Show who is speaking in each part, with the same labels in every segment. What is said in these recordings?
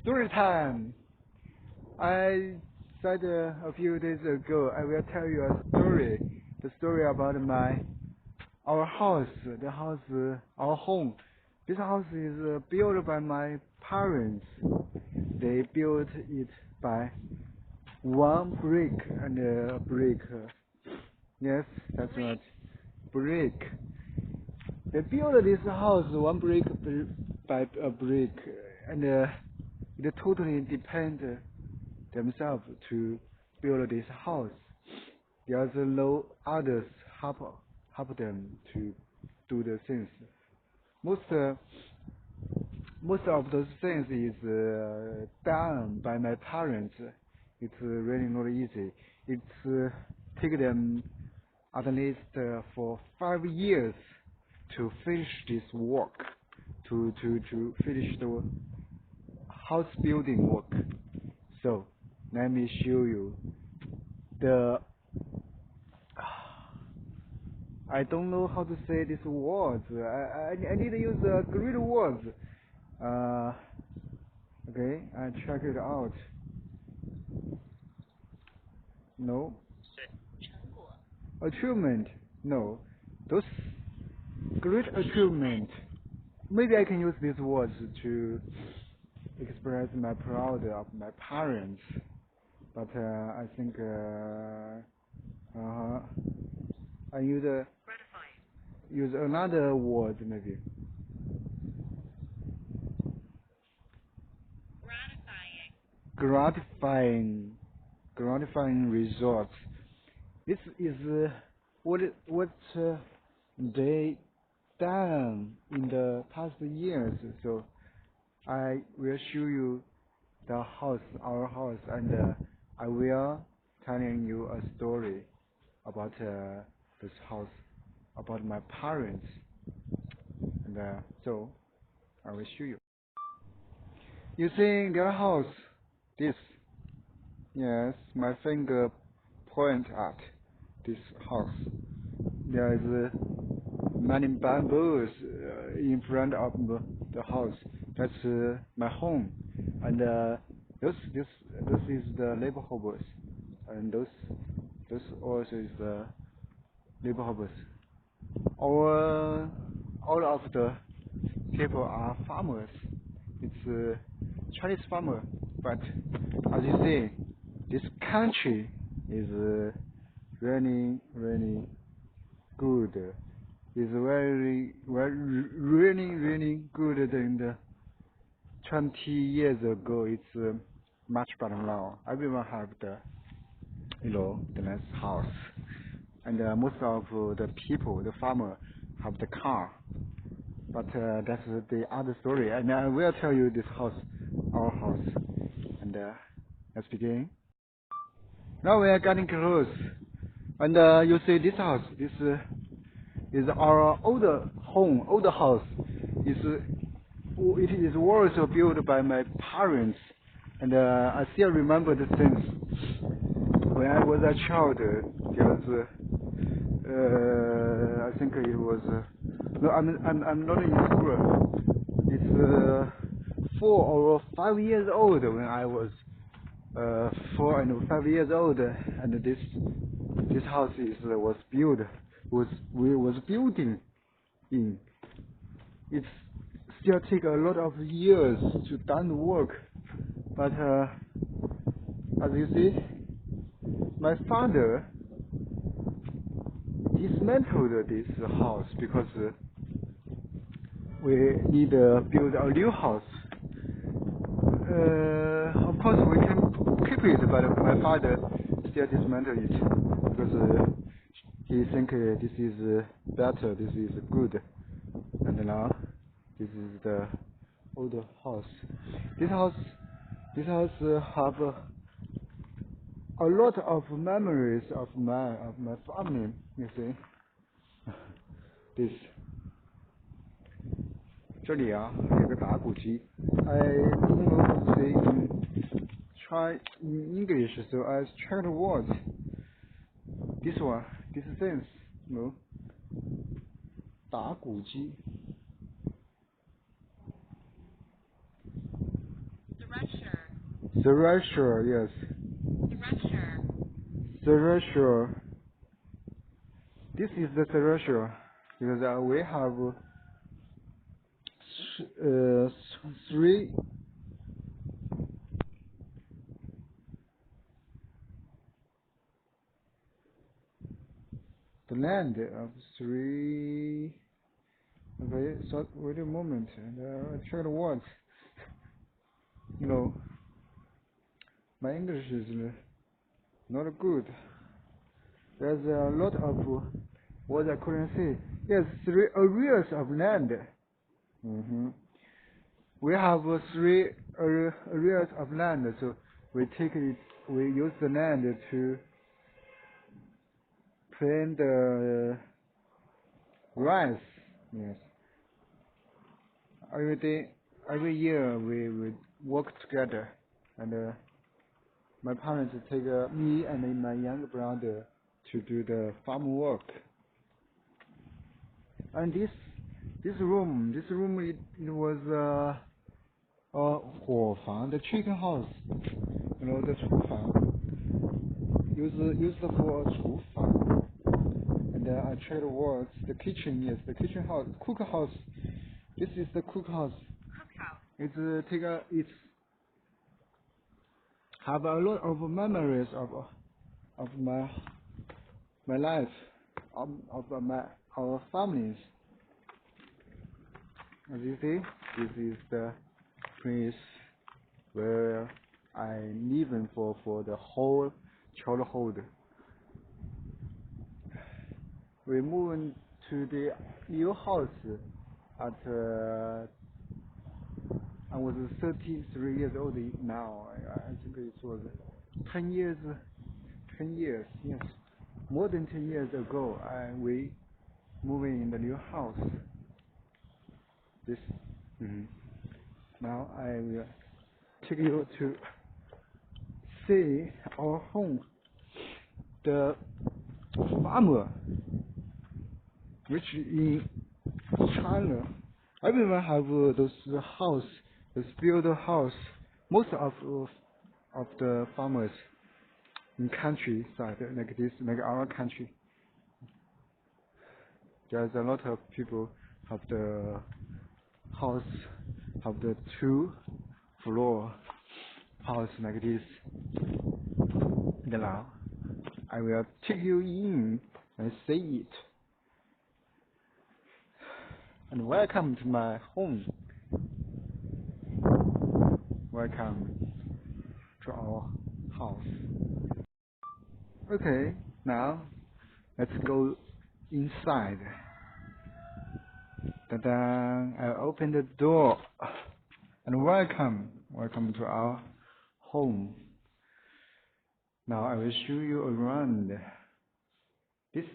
Speaker 1: Story time. I said a few days ago I will tell you a story. The story about our house, our home. This house is built by my parents. They built it by one brick and a brick. Yes, that's right. Brick. They built this house one brick by a brick, and it totally depend themselves to build this house. There's no others help them to do the things. Most of those things is done by my parents. It's really not easy. It's take them at least for 5 years to finish this work, to finish the house building work. So let me show you the. I don't know how to say these words. I need to use Greek words. Okay, I check it out. No. Achievement. No. Those great achievement. Maybe I can use these words to express my proud of my parents. But I think I use another word maybe. Gratifying results. This is what they done in the past years. So I will show you the house, our house, and I will telling you a story about this house, about my parents, and so I will show you. You see their house, this. Yes, my finger point at this house. There is many bamboos in front of the house. That's my home, and this is the labor houses, and this also is the labor houses. All of the people are farmers. It's Chinese farmer, but as you see, this country is really good. It's really good than the 20 years ago. It's much better now. Everyone have the nice house, and most of the people, the farmer, have the car. But that's the other story, and I will tell you this house, our house, and let's begin. Now we are getting close, and you see this house. This is our older home, older house. It is also built by my parents, and I still remember the things. When I was a child, there was I think it was no, I'm not in school. It's 4 or 5 years old when I was 4 and 5 years old, and this house was building in. It still take a lot of years to done the work, but as you see, my father dismantled this house because we need to build a new house. Of course, we can keep it, but my father still dismantled it because he think this is better, this is good. And now this is the older house. This house have a lot of memories of my family. You see, this 这里啊有个打谷机。I don't know how to say try in English, so I tried the word. This one, this sense, no. 打谷机。
Speaker 2: Directions.
Speaker 1: Thrasher, yes. Thrasher. This is the thrasher because we have three the land of three. Okay, so wait a moment and check the words. You know, my English is not good. There's a lot of what I couldn't say. Yes, 3 areas of land. We have 3 areas of land, so we take it. We use the land to plant the rice. Yes. Every year we work together, and my parents take me and my younger brother to do the farm work. And this room it was a 火房, the chicken house, you know, the 厨房 used for 厨房. And I checked words. The kitchen, yes, the kitchen house, cook house. This is the cook house. It's have a lot of memories of my life, of our families. As you see, this is the place where I lived for the whole childhood. We moved to the new house at I was 33 years old now. I think it was 10 years, yes. More than 10 years ago, we moved in the new house. Now I will take you to see our home. The farmer, which in China, everyone have those house, those built house. Most of the farmers in countryside like this, like our country, there's a lot of people have the house, have the 2-floor house like this. And now I will take you in and see it. And welcome to my home. Welcome to our house. Okay, now let's go inside. Ta-da! I open the door and welcome to our home. Now I will show you around. This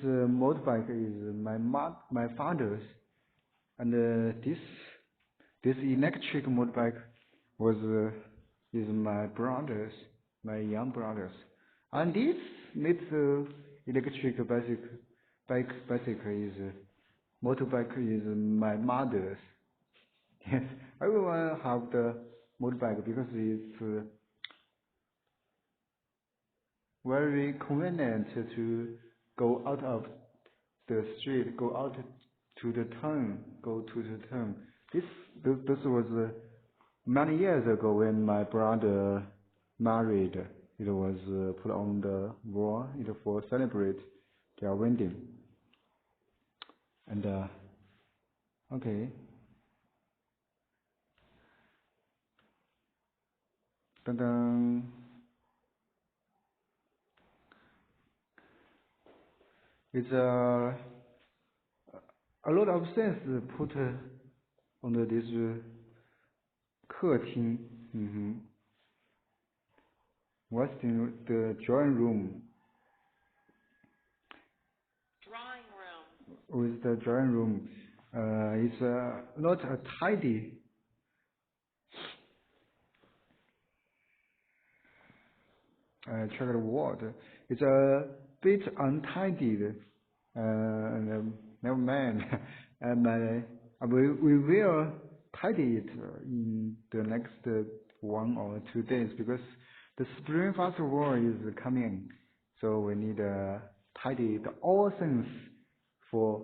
Speaker 1: motorbike is my father's, and this electric motorbike is my brother's, my young brother's, and this little electric motorbike is my mother's. Yes, everyone have the motorbike because it's very convenient to go out of the street, go out to the town, This was many years ago when my brother married. It was put on the wall for celebrate their wedding. And okay. Ta-da. It's a lot of sense put on this 客厅. What's the drawing room? With the drawing room, it's not tidy. Check the word. It's a bit untidy. Never mind. And we will tidy it in the next 1 or 2 days because the Spring Festival is coming. So we need tidy all things for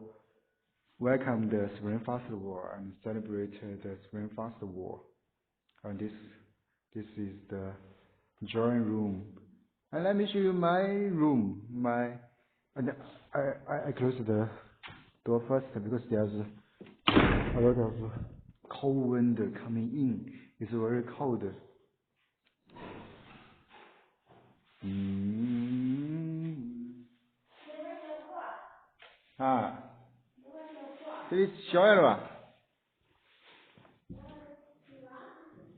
Speaker 1: welcome the Spring Festival and celebrate the Spring Festival. And this is the drawing room. And let me show you my room. And I close the door first because there's a lot of cold wind coming in. It's very cold. Ah, 这里小点了吧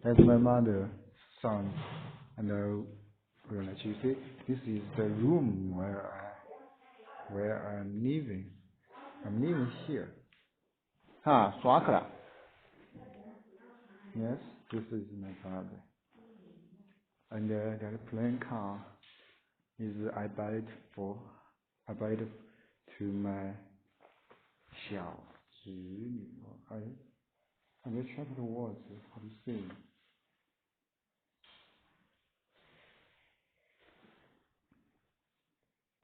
Speaker 1: That's my mother, son, and let you see. This is the room where I'm living. I'm living here. 啊，刷去了。Yes, this is my father. And that plain car is I buy it to my 小侄女。I will check the words how to say.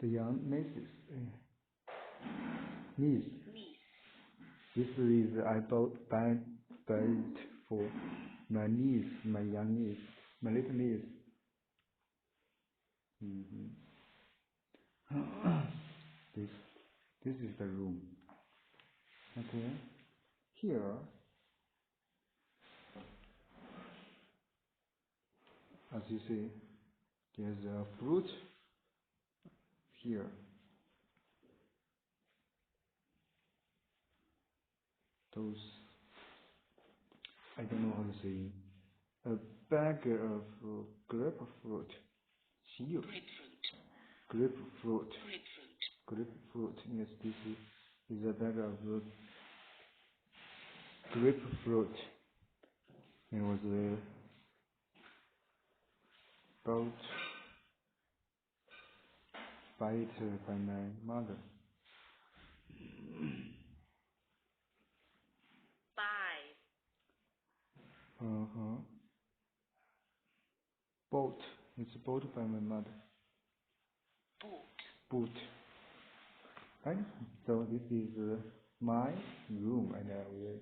Speaker 1: The young nieces. Niece. This is I buy it for my niece, my young niece, my little niece. This is the room. Okay. Here, as you see, there's a fruit here. Those, I don't know how to say, a bag of grapefruit. Grapefruit. Yes, this is a bag of grapefruit. It was bought by my mother. 5. Bought. It's bought by my mother. Boot. Right? So this is my room, and I will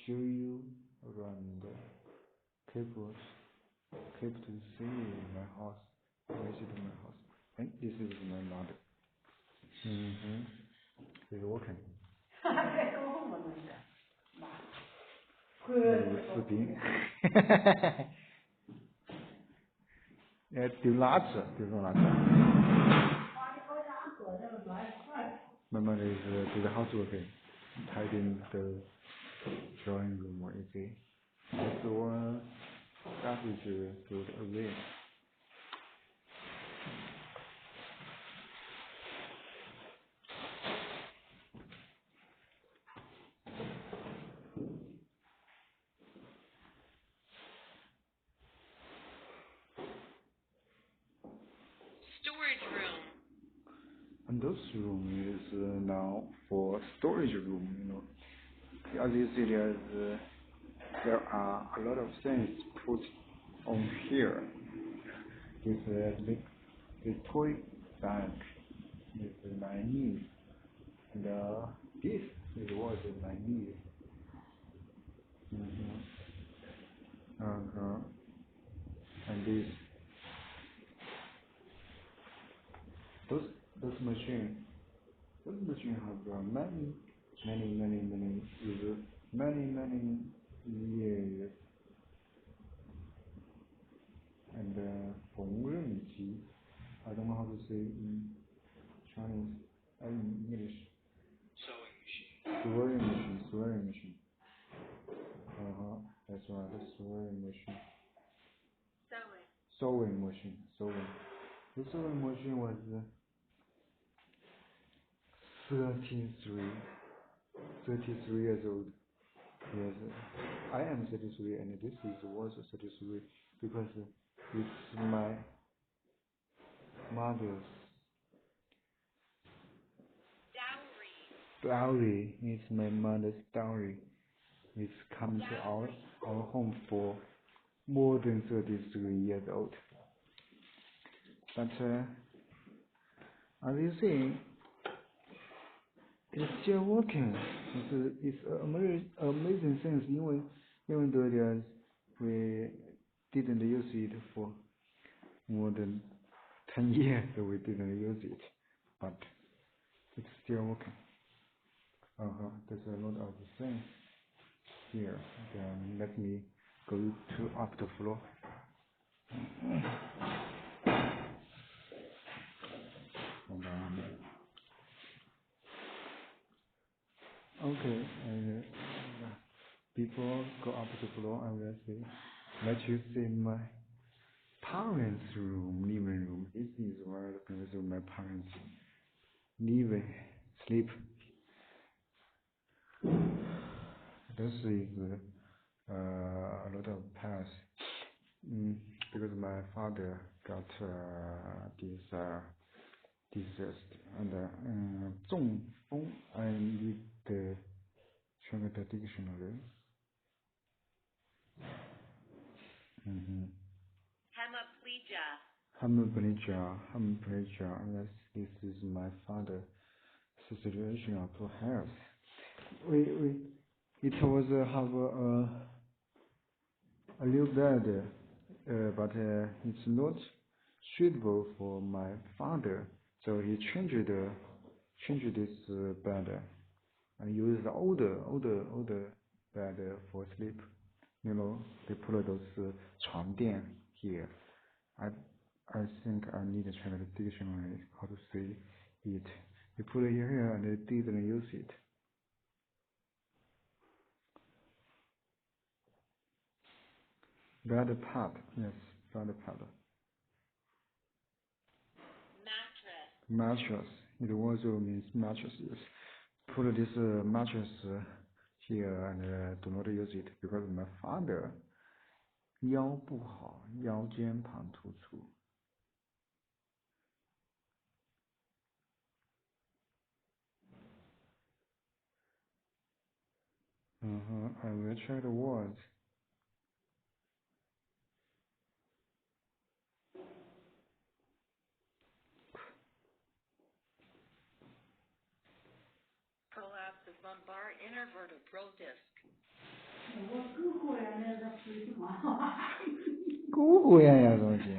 Speaker 1: show you around. Keep to see my house. Visit my house. And this is my mother. She's walking. 有视频。丢垃圾。My mother is do the housework, tidying the drawing room or easy. That's one garbage thrown away. And this room is now for storage room, As you see, there are a lot of things put on here. This toy bag is my niece, and this is what is my niece. And those machine have many years. And 缝纫机, I don't know how to say in Chinese, in English. Sewing machine. That's right, the sewing machine. Sewing machine. The sewing machine was 33 years old. Yes, I am 33 and this is also 33 because it's my mother's dowry. It's my mother's dowry. It's come to our home for more than 33 years old. But as you see, it's still working. It's amazing thing. 因为the we didn't use it for more than 10 years. We didn't use it, but it's still working. There's a lot of things here. Then let me go to up the floor. Hold on. Okay, before go up the floor, I will let you see my parents' room, living room. This is where my parents live, sleep. This is a lot of past because my father got this disease and 中风 I need the dictionary. Hemiplegia. Yes, this is my father's situation of health. It was have a little bad, but it's not suitable for my father, so he changed this bed. I use the older bed for sleep. You know, they put those 床垫 here. I think I need to check the dictionary how to say it. They put it here and they didn't use it. Bed part, yes, bed part. Mattress. It also means mattress. Yes. Put this mattress here and do not use it because my father 腰不好，腰间盘突出。I will check the words.
Speaker 2: Prolapse of lumbar intervertebral disc.
Speaker 1: 姑姑呀，东西。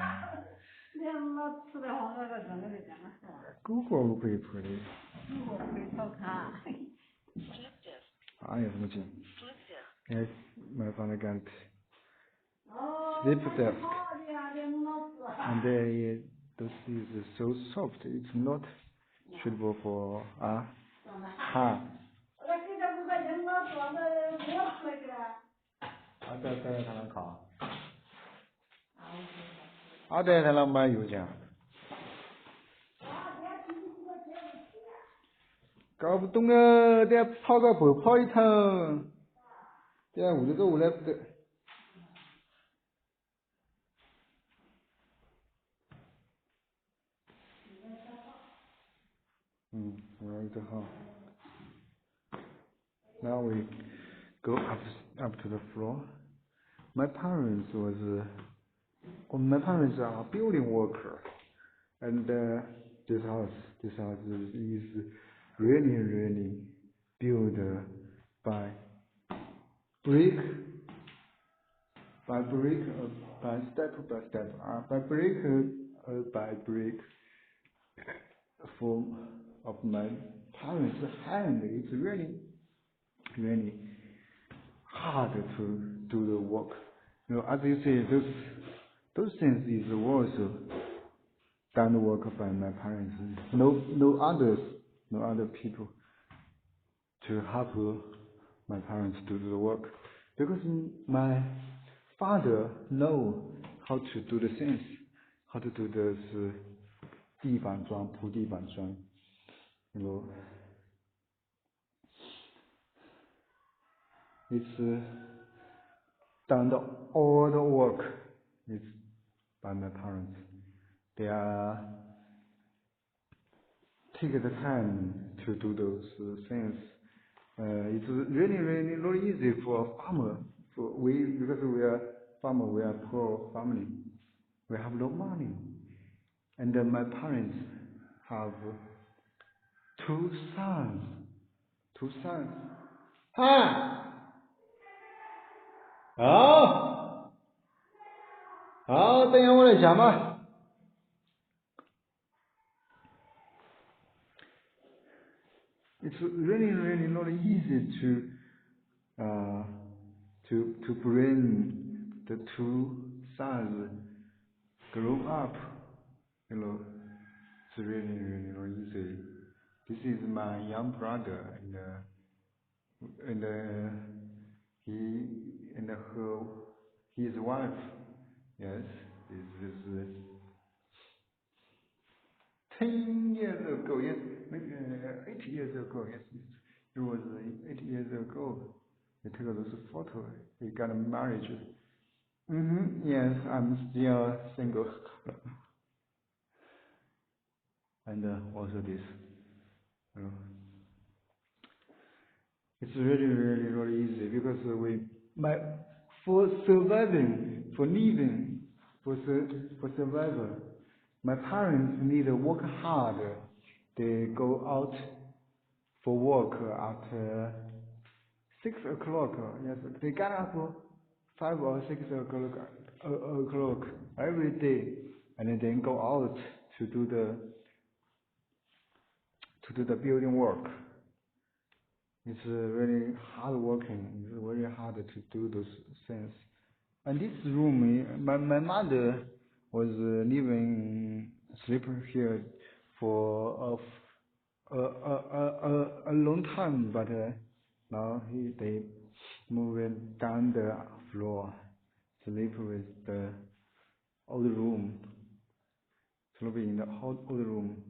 Speaker 1: 姑姑可以破的。哎呀，东西。Yes, my father got sleep desk, and this is so soft. It's not suitable for heart. 在他那考。在他那买邮件。搞不懂啊！得跑个步跑一趟，得屋里走来不得。我这好。Now we go up to the floor. My parents are building worker, and this house is really built by brick by step by step, by brick form of my parents' hand. It's really hard to do the work. You know, as you see, those things is also done work by my parents. No other people to help my parents do the work, because my father know how to do the things, how to do this 地板砖铺地板砖 you know. It's done all the work is by my parents. They are take the time to do those things. It's really not easy for a farmer. Because we are farmer, we are poor family. We have no money. And my parents have two sons. Two sons. 好，等一下我来下嘛。It's really not easy to bring the two sons grow up. You know, it's really not easy. This is my young brother, and his wife. Yes, this is 10 years ago. Yes, maybe 8 years ago. Yes, it was 8 years ago. He took those photos. He got married. Yes, I'm still single. And also this. It's really not easy because for surviving, for living, for survival, my parents need to work hard. They go out for work at 6 o'clock. Yes, they get up 5 or 6 o'clock every day, and then go out to do the building work. It's really hard working. It's very hard to do those things. And this room, my mother was sleeping here for a long time, but now they moving down the floor, sleep with the old room, sleeping in the old room.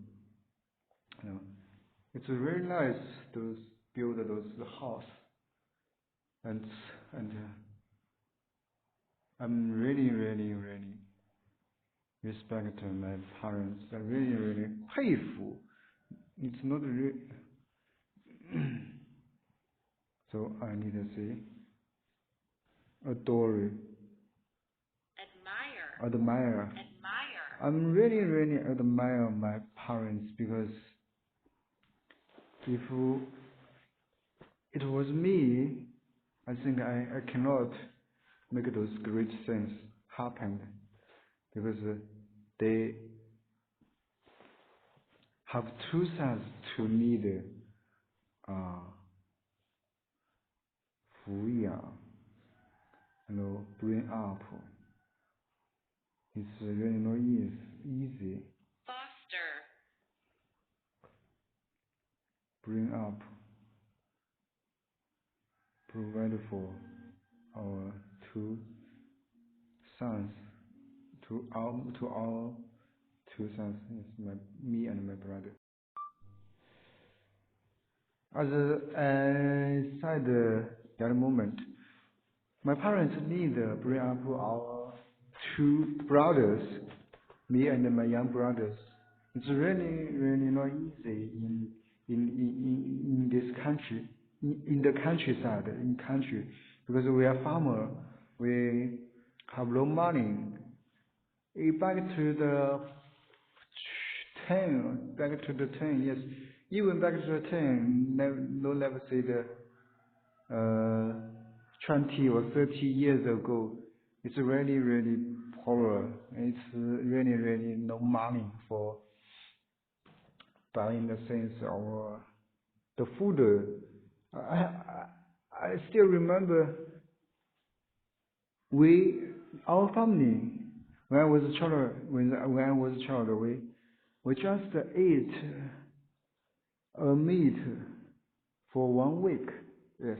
Speaker 1: It's really nice to build those house, and I'm really respect my parents. I really 佩服. It's not really. So I need to say adore. Admire. I'm really admire my parents, because if it was me, I think I cannot make those great things happen, because they have two sons to need 抚养, bring up. It's really not easy.
Speaker 2: Foster.
Speaker 1: Bring up, provide for our two sons, to our two sons, yes, me and my brother. As I said that moment, my parents need to bring up our two brothers, me and my young brothers. It's really not easy in this country, in the countryside, because we are farmer, we have no money. Back to the 10, yes, even back to the 10, never say the 20 or 30 years ago. It's really poor. It's really no money for buying the things or the food. I still remember our family, when I was a child, we just ate meat for 1 week. Yes,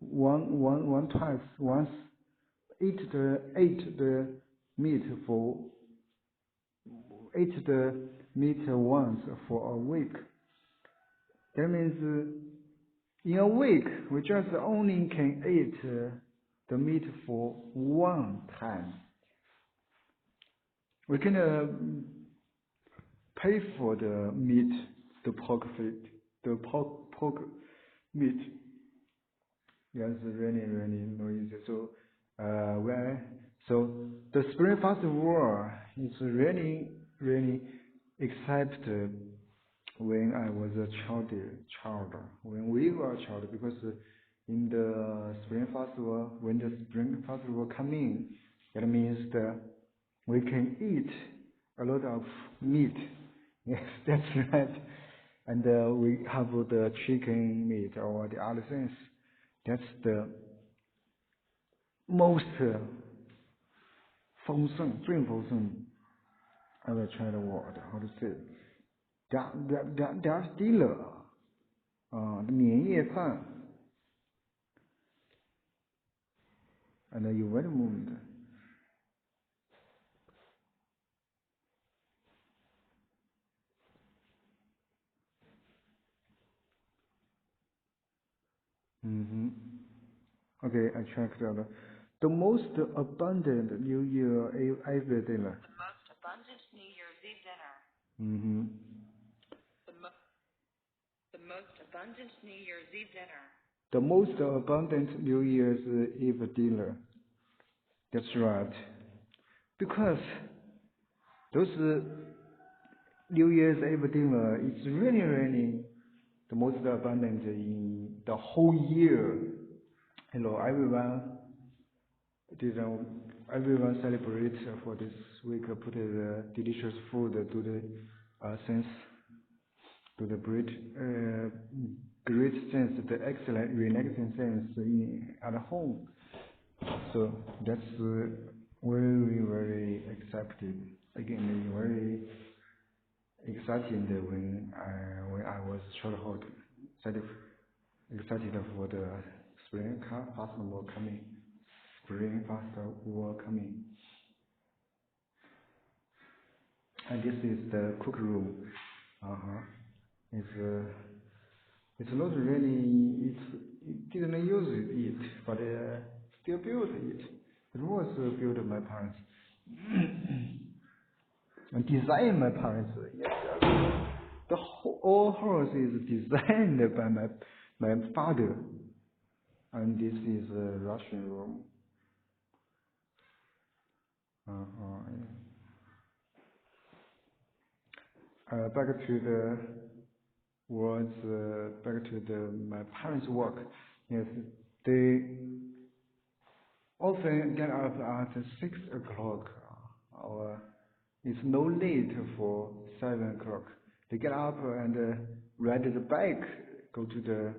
Speaker 1: once ate the meat once for a week. That means in a week we just only can eat the meat for 1 time. We can pay for the meat, the pork meat. Yes, really no easy. So So the Spring Festival is really, really excited when I was a child, when we were a child, because in the Spring Festival, when the Spring Festival come in, that means that we can eat a lot of meat. Yes, that's right. And we have the chicken meat or the other things. That's the most 丰盛，最丰盛 ever tried word. How to say? There's dinner. 年夜饭。And you wait a moment. Okay, I checked out. The most abundant New Year ever dinner.
Speaker 2: The most abundant New Year's Eve dinner. The most abundant New Year's Eve dinner.
Speaker 1: The most abundant New Year's Eve dinner. That's right. Because those New Year's Eve dinner is really, really the most abundant in the whole year. You know, everyone celebrates for this week, put the delicious food to the sense, to the great sense, the excellent, relaxing sense at home. So that's very, very exciting. Again, very exciting when I was childhood. Excited for the Spring Festival coming. Spring Festival coming. And this is the cook room. It's not really. It didn't use it, but still built it. It was built by my parents. And designed my parents. Yes, the whole house is designed by my father. And this is a Russian room. Back to the words. Back to my parents' work. Yes, they often get up at 6 o'clock. Or it's no late for 7 o'clock. They get up and ride the bike, go to the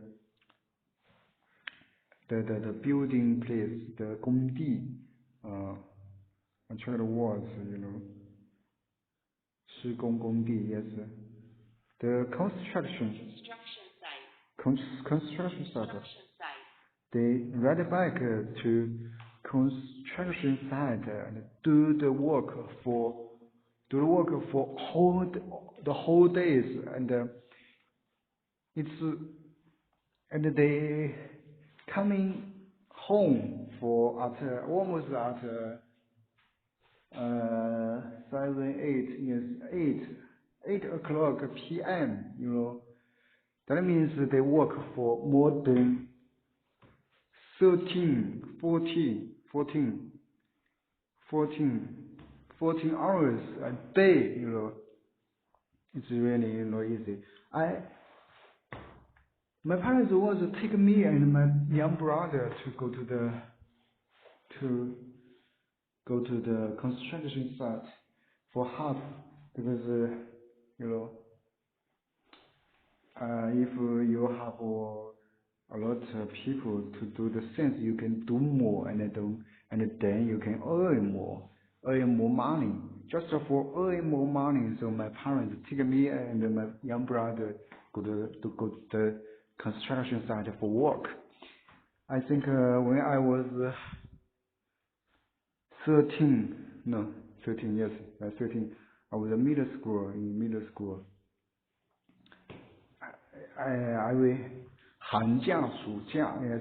Speaker 1: building place, the 工地. I tried the words, you know. 施工工地, yes. The construction site. They ride a bike to construction site and do the work for the whole days, and they coming home for almost at 8 o'clock p.m. You know, that means they work for more than 14 hours a day. You know, it's really not easy. My parents was take me and my young brother to go to the construction site for help, because you know, if you have a lot of people to do the things, you can do more, and then you can earn more money. Just for earning more money, so my parents take me and my young brother go to the construction site for work. I think when I was 13, yes, 13. I was in middle school. I will 寒假暑假, yes,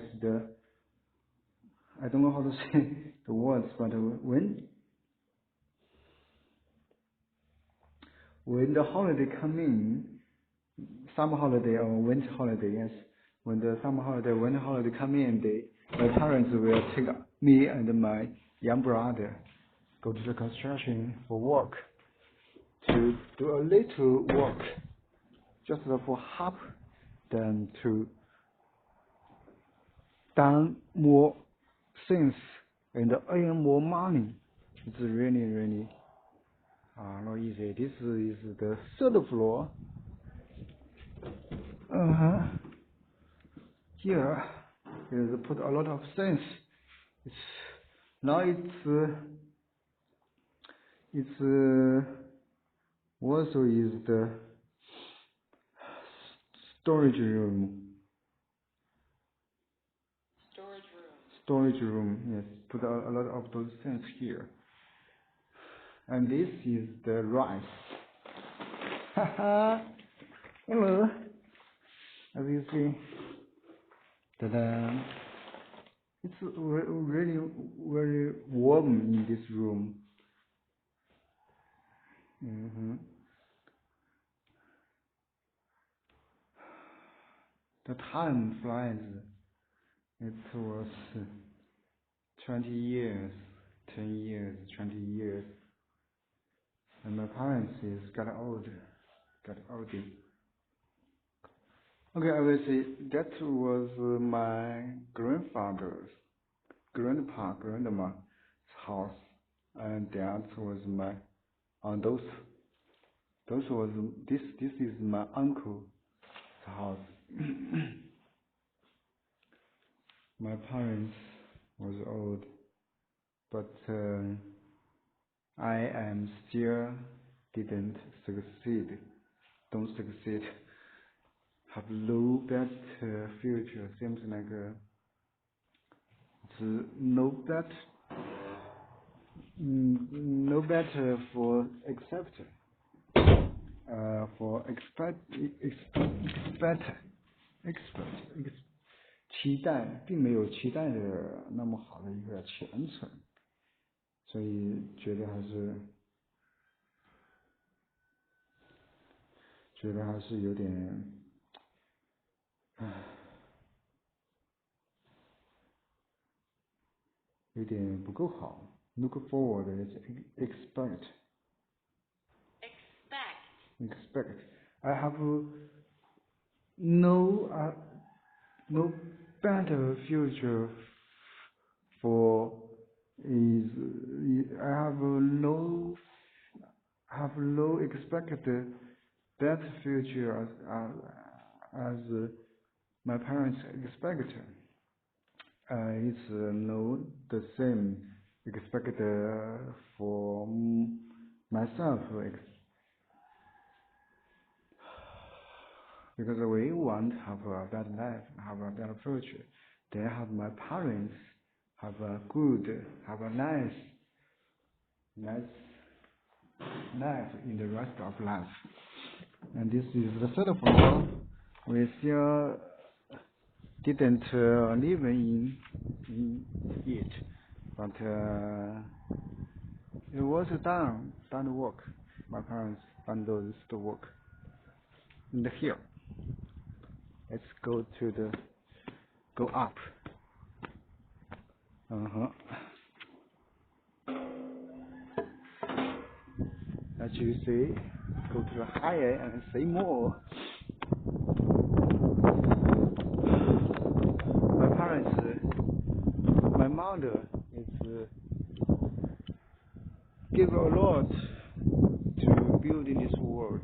Speaker 1: I don't know how to say the words, but when the holiday come in, summer holiday or winter holiday, yes, when the summer holiday, winter holiday come in, my parents will take me and my young brother go to the construction for work, to do a little work, just for half, then to done more things and earn more money. It's really not easy. This is the third floor. Here is put a lot of things. Now it's also is the storage room. Storage room, yes. Put a lot of those things here. And this is the rice. Haha. Hello. As you see, ta-da. It's really very warm in this room. The time flies. It was 20 years, 10 years, 20 years. And my parents got older. Okay, I will say that was my grandfather's, grandma's house, and that was my this is my uncle's house. My parents was old, but I am still don't succeed. Have no better future. Seems like it's no better for期待，并没有期待的那么好的一个前程，所以觉得还是有点，有点不够好。Look forward is expect. I have no better future for is I have no expected better future as my parents expect. It's no the same expected for myself. Because we want to have a better life, have a better future. They have my parents have a nice life in the rest of life. And this is the third floor. We still didn't live in it, but it was done the work. My parents done the work. And here, let's go up. As you see, go to the higher and see more. My parents, my mother give a lot to building this world.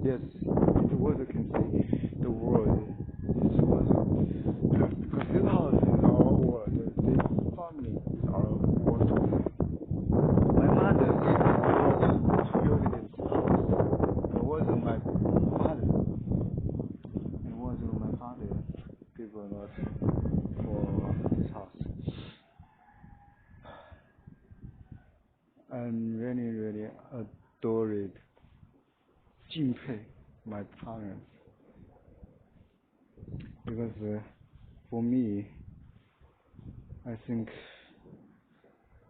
Speaker 1: Yes, the world can say the world. This was because this house is our world. This family is our world. My mother gave a lot to build this house. It wasn't my father. Gave a lot for this house. I'm really adored. 敬佩 my parents, because for me, I think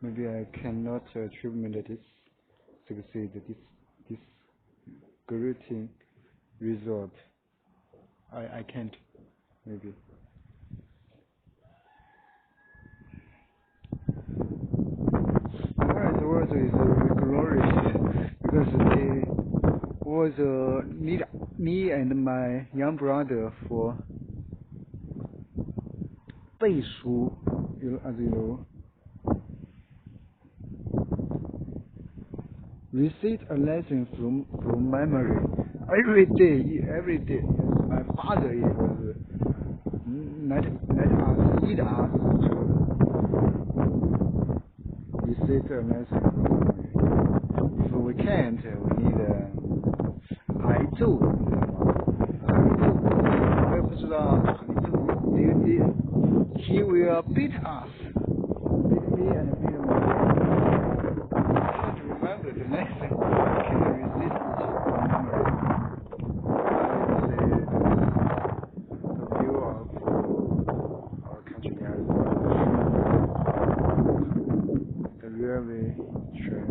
Speaker 1: maybe I cannot achieve succeed this great result. I can't, maybe. also is very glorious because they was need me and my young brother for 背书 as you know. Recite a lesson from memory every day. Yes, my father was let us lead us to recite a lesson from memory. If we can't, we need 挨揍，你知道吗？挨揍，我也不知道哪里揍。He will beat us, beat me and beat my brother. I can't remember the lesson. I can't resist it from memory. I say the view of our country as the railway train.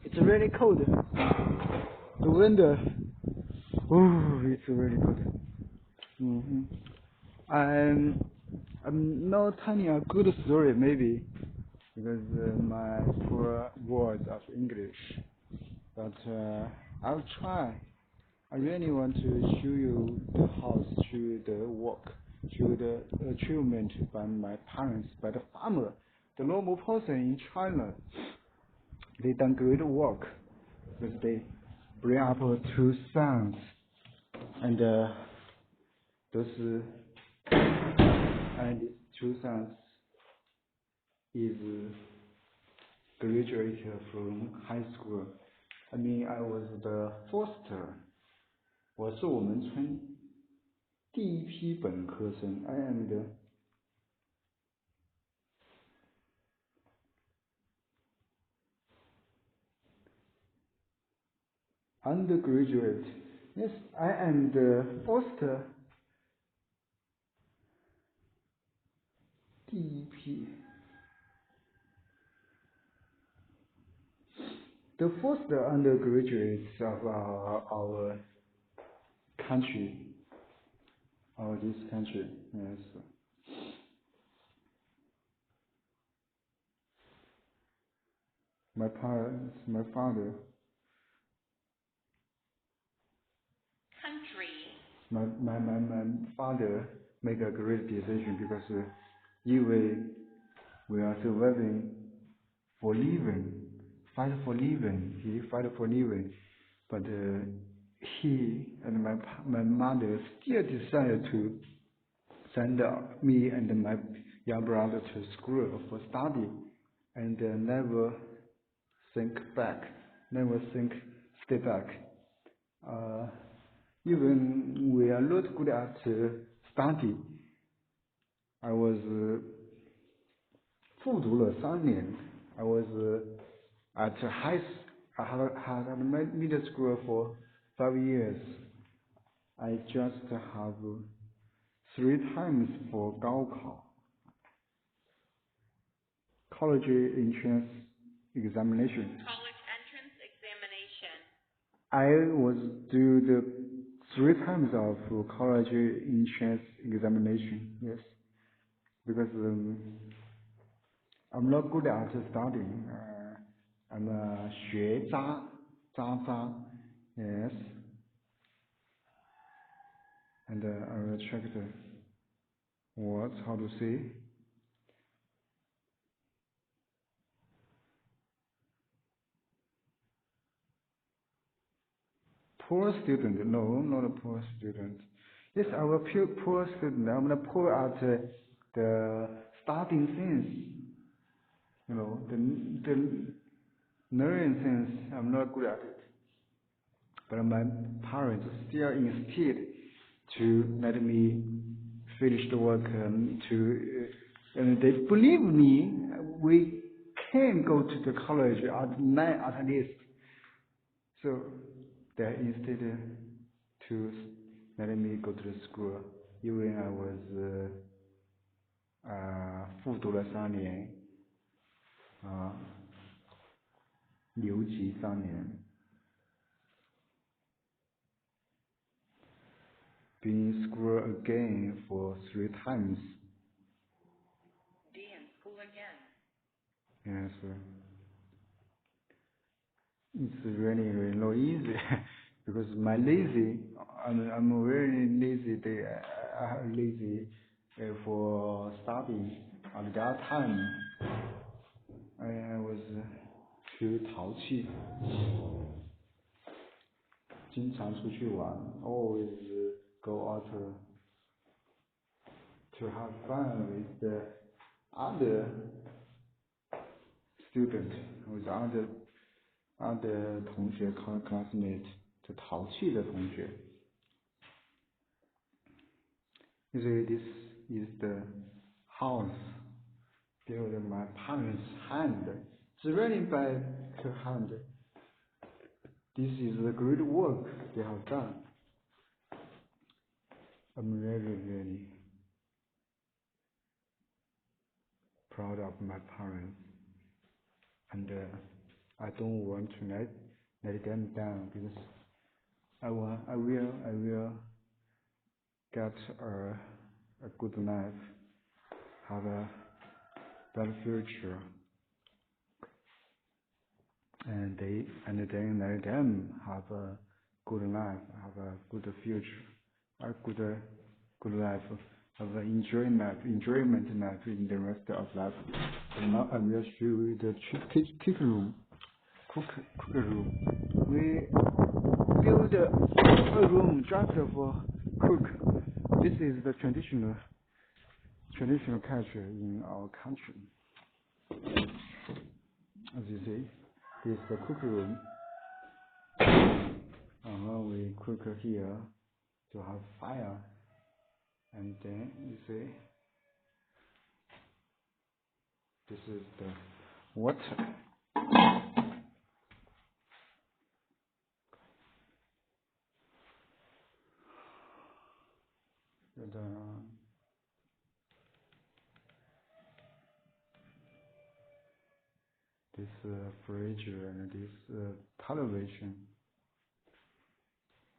Speaker 1: It's really cold. The window. Oh, it's really cold. I'm not telling a good story maybe because my poor words of English, but I'll try. I really want to show you the house, show you the work, show you the achievement by my parents, by the farmer, the normal person in China. They done great work because they bring up 2 sons, and those and 2 sons is graduated from high school. I mean, I was the first. 我是我们村第一批本科生。I am the undergraduate. Yes, I am the first. 第一批。The first undergraduates of our country, this country, yes. My parents, my father.
Speaker 2: Country.
Speaker 1: My father made a great decision because 因为 we are surviving for living, fight for living. He fight for living, but he and my mother still decided to send me and my young brother to school for study, and never stay back. Even we are not good at study. I was 复读了3年. I was at I had middle school for 5 years. I just have 3 times for 高考 college entrance examination.
Speaker 2: College entrance examination.
Speaker 1: I was do the 3 times of college entrance examination. Yes, because I'm not good at studying. I'm a 学渣 yes, and I will check how to say. Poor student? No, not a poor student. Yes, I'm a poor student. I'm not poor at the studying things. You know, the learning things, I'm not good at it. But my parents still insisted to let me finish the work and they believe me. We can go to the college at night at least. So they insisted to let me go to the school, even I was 复读了3年，留级3年。been school again for 3 times.
Speaker 2: Be in school again.
Speaker 1: Yes. It's really not easy because I'm very lazy. I'm lazy for studying. At that time, I was too 淘气，经常出去玩 always go out to have fun with the other student, with other 同学 classmate， 就淘气的同学。Usually this is the house built my parents' hand. It's really by her hand. This is the great work they have done. I'm really proud of my parents, and I don't want to let them down because I will get a good life, have a better future, and then let them have a good life, have a good future, a good life, have an enjoyment life in the rest of life. And now I will show you the cooking room. We build a room just for cook. This is the traditional culture in our country. As you see, this is the cook room. We cook here to have fire, and then you see, this is the water. And, this fridge and this television.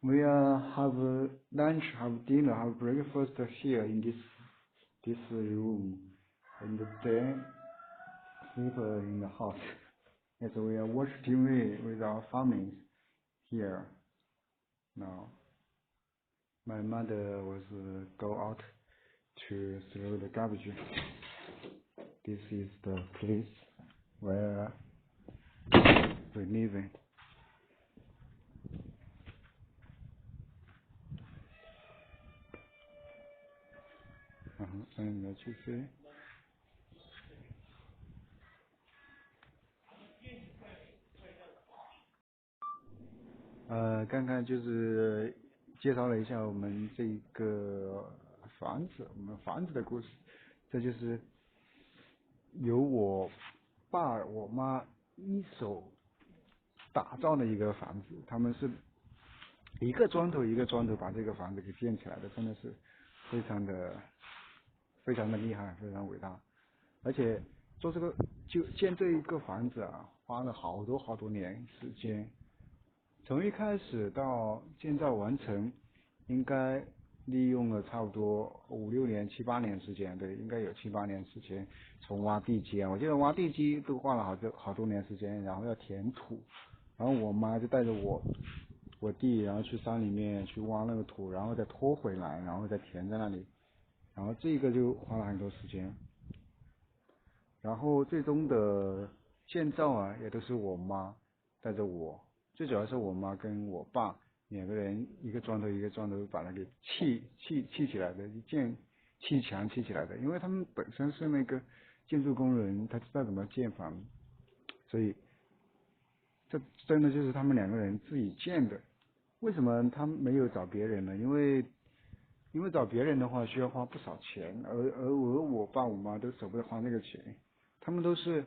Speaker 1: We have lunch, have dinner, have breakfast here in this room, and then sleep in the house. Yes, we watch TV with our families here. Now, my mother was go out to throw the garbage. This is the place where we live in. And let's just say,刚刚就是介绍了一下我们这个房子，我们房子的故事。这就是由我爸我妈一手打造的一个房子，他们是一个砖头一个砖头把这个房子给建起来的，真的是非常的厉害，非常伟大。而且做这个就建这一个房子啊，花了好多年时间，从一开始到建造完成，应该利用了差不多5、6年、7、8年时间，对，应该有7、8年时间。从挖地基啊，我记得挖地基都花了好多年时间，然后要填土，然后我妈就带着我弟，然后去山里面去挖那个土，然后再拖回来，然后再填在那里，然后这个就花了很多时间。然后最终的建造啊，也都是我妈带着我，最主要是我妈跟我爸2个人一个砖头一个砖头把它给砌起来的，砌墙砌起来的，因为他们本身是那个建筑工人，他知道怎么建房，所以这真的就是他们2个人自己建的。为什么他们没有找别人呢？因为找别人的话需要花不少钱，而我爸我妈都舍不得花那个钱，他们都是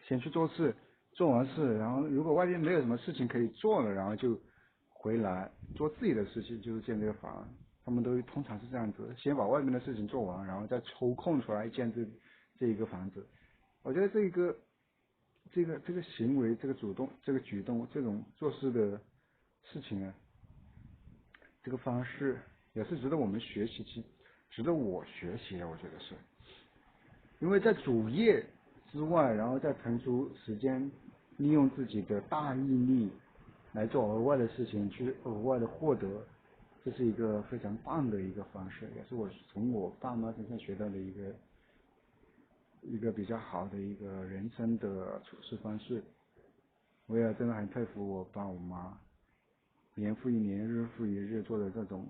Speaker 1: 先去做事，做完事，然后如果外面没有什么事情可以做了，然后就回来做自己的事情，就是建这个房。他们都通常是这样子，先把外面的事情做完，然后再抽空出来建这一个房子。我觉得这个行为，这个举动，这种做事的事情呢，这个方式也是值得我们学习，值得我学习的，我觉得是，因为在主业之外，然后再腾出时间，利用自己的大毅力来做额外的事情，去额外的获得，这是一个非常棒的一个方式，也是我从我爸妈身上学到的一个比较好的一个人生的处事方式。我也真的很佩服我爸我妈，年复一年，日复一日做的这种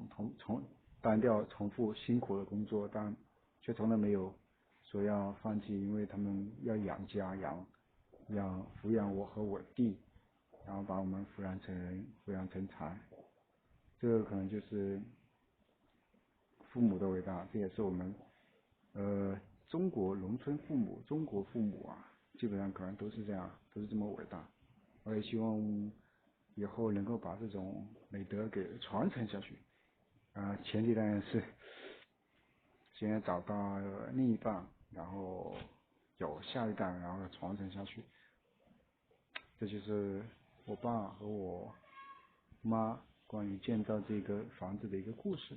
Speaker 1: 单调、重复、辛苦的工作，但却从来没有说要放弃，因为他们要养家、抚养我和我弟，然后把我们抚养成人、抚养成才。这个可能就是父母的伟大，这也是我们中国农村父母、中国父母啊，基本上可能都是这样，都是这么伟大。我也希望以后能够把这种美德给传承下去。前提当然是先找到另一半，然后有下一代，然后传承下去。这就是我爸和我妈关于建造这个房子的一个故事。